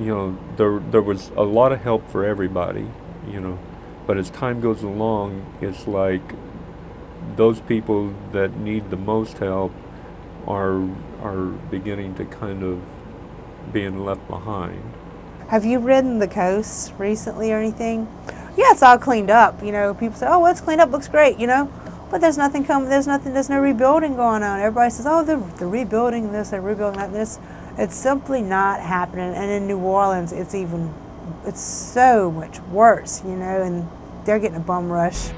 there was a lot of help for everybody, but as time goes along, it's like those people that need the most help are beginning to kind of being left behind. Have you ridden the coast recently or anything? Yeah, it's all cleaned up. People say, "Oh, well, it's cleaned up, looks great," but there's nothing coming. There's no rebuilding going on. Everybody says, "Oh, they're rebuilding this, they're rebuilding that." This, it's simply not happening. And in New Orleans, it's so much worse, and they're getting a bum rush.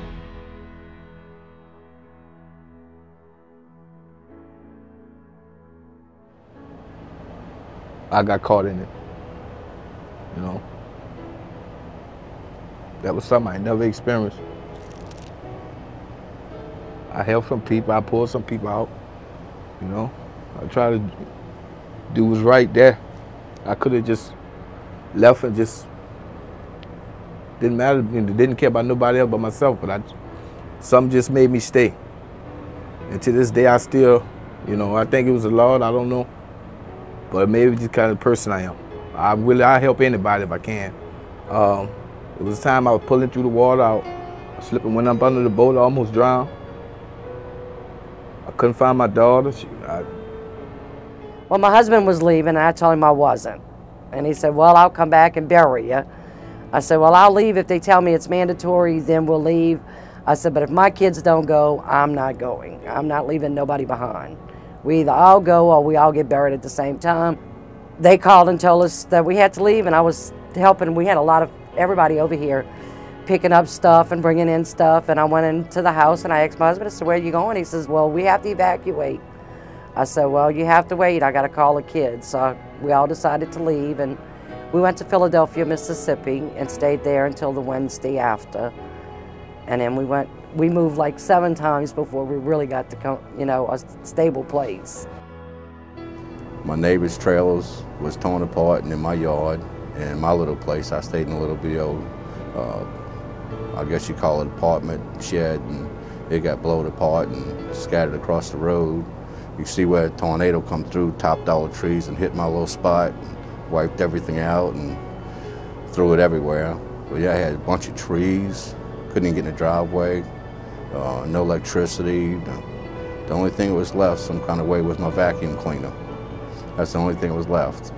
I got caught in it, That was something I never experienced. I helped some people, I pulled some people out, I tried to do what's right there. I could have just left and just didn't matter, didn't care about nobody else but myself, but something just made me stay. And to this day, I still, I think it was the Lord, I don't know. But maybe just kind of person I am. I help anybody if I can. It was a time I was pulling through the water, I slipped and went up under the boat, I almost drowned. I couldn't find my daughter. Well, my husband was leaving, and I told him I wasn't. And he said, "Well, I'll come back and bury you." I said, "Well, I'll leave if they tell me it's mandatory, then we'll leave." I said, "But if my kids don't go, I'm not going. I'm not leaving nobody behind. We either all go or we all get buried at the same time." They called and told us that we had to leave, and I was helping. We had a lot of everybody over here picking up stuff and bringing in stuff, and I went into the house and I asked my husband, I said, "Where are you going?" He says, "Well, we have to evacuate." I said, "Well, you have to wait. I got to call the kids." So we all decided to leave, and we went to Philadelphia, Mississippi, and stayed there until the Wednesday after. And then we moved like 7 times before we really got to a stable place. My neighbor's trailers was torn apart, and in my yard, and in my little place, I stayed in a little bit of, I guess you call it apartment shed, and it got blown apart and scattered across the road. You see where a tornado come through, topped all the trees and hit my little spot, and wiped everything out and threw it everywhere. But yeah, I had a bunch of trees, couldn't even get in the driveway, no electricity. The only thing that was left some kind of way was my vacuum cleaner. That's the only thing that was left.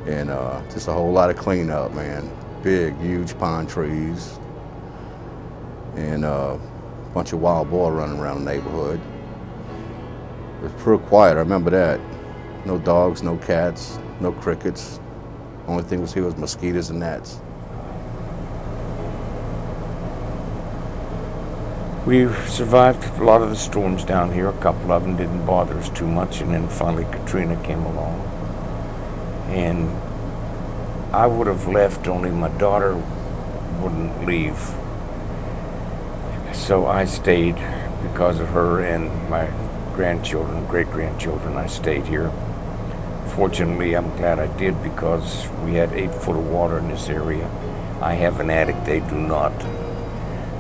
And just a whole lot of cleanup, man. Big, huge pine trees, and a bunch of wild boar running around the neighborhood. It was pretty quiet, I remember that. No dogs, no cats, no crickets. Only thing was here was mosquitoes and gnats. We survived a lot of the storms down here. A couple of them didn't bother us too much, and then finally Katrina came along. And I would have left, only my daughter wouldn't leave. So I stayed because of her and my grandchildren, great-grandchildren. I stayed here. Fortunately, I'm glad I did, because we had 8 foot of water in this area. I have an attic, they do not.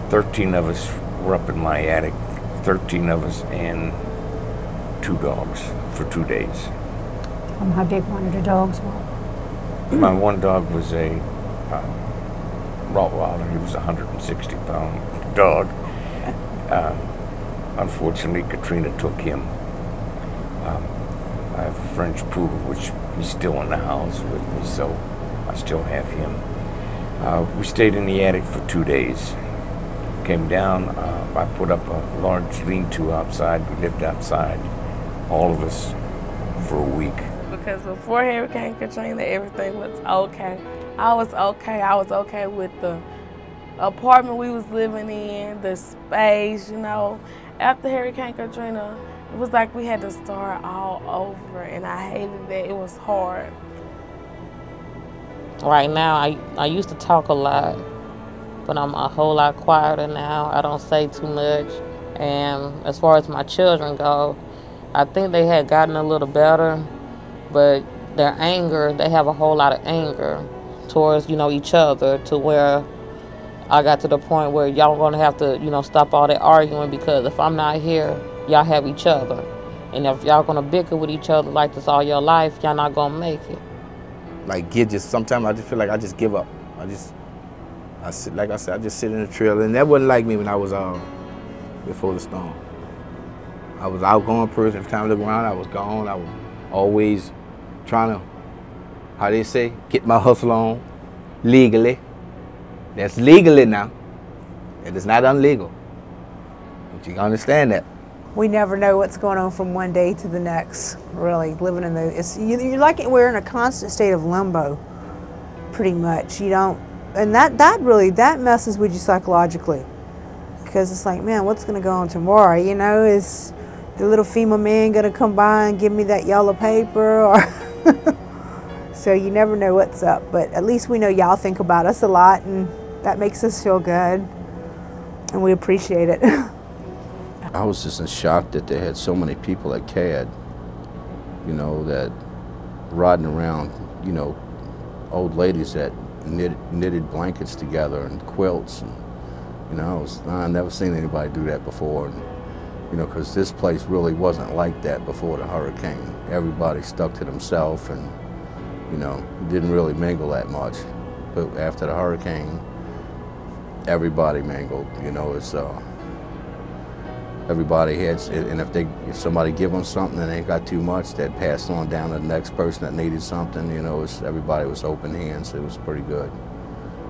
13 of us were up in my attic, 13 of us and 2 dogs for 2 days. How big one of the dogs were? My one dog was a Rottweiler. He was a 160-pound dog. Unfortunately, Katrina took him. I have a French poodle, which he's still in the house with me, so I still have him. We stayed in the attic for 2 days. Came down, I put up a large lean-to outside. We lived outside, all of us, for a week. Because before Hurricane Katrina, everything was okay. I was okay. I was okay with the apartment we was living in, the space, After Hurricane Katrina, it was like we had to start all over, and I hated that. It was hard. Right now, I used to talk a lot, but I'm a whole lot quieter now. I don't say too much. And as far as my children go, I think they had gotten a little better, but their anger, they have a whole lot of anger towards, each other, to where I got to the point where y'all gonna have to, stop all that arguing, because if I'm not here, y'all have each other. And if y'all gonna bicker with each other like this all your life, y'all not gonna make it. like sometimes I just feel like I just give up. I sit, like I said, I just sit in the trailer, and that wasn't like me when I was before the storm. I was outgoing person. Every time I look around, I was gone. I was always trying to, how they say, get my hustle on legally. That's legally now. It is not illegal. But you understand that. We never know what's going on from one day to the next, really, living in you're like we're in a constant state of limbo, pretty much. You don't, and that messes with you psychologically, because it's like, man, what's going to go on tomorrow? You know, is the little FEMA man going to come by and give me that yellow paper? Or so you never know what's up, but at least we know y'all think about us a lot, and that makes us feel good, and we appreciate it. I was just in shock that they had so many people at CAD, you know, that riding around, you know, old ladies that knitted blankets together and quilts, and you know, I've never seen anybody do that before, and you know, because this place really wasn't like that before the hurricane. Everybody stuck to themselves, and you know, didn't really mingle that much. But after the hurricane, everybody mingled. You know, it's everybody had, and if somebody give them something and they got too much, they'd pass on down to the next person that needed something. You know, everybody was open hands. It was pretty good.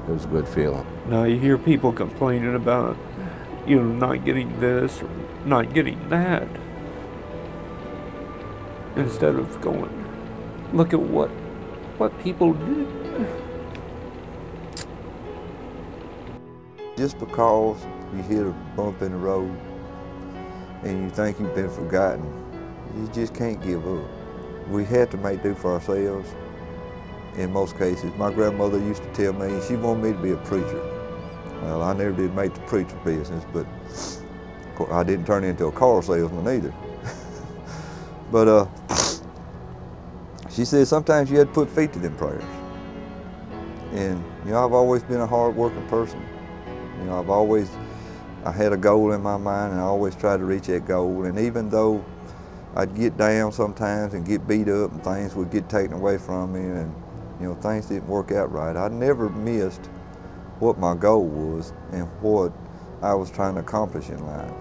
It was a good feeling. Now you hear people complaining about, you know, not getting this or not getting that, instead of going, look at what people did. Just because you hit a bump in the road and you think you've been forgotten, you just can't give up. We have to make do for ourselves in most cases. My grandmother used to tell me, she wanted me to be a preacher. Well, I never did make the preacher business, but I didn't turn into a car salesman either. But she said sometimes you had to put feet to them prayers. And you know, I've always been a hard-working person. You know, I had a goal in my mind, and I always tried to reach that goal. And even though I'd get down sometimes and get beat up and things would get taken away from me and you know, things didn't work out right, I never missed what my goal was and what I was trying to accomplish in life.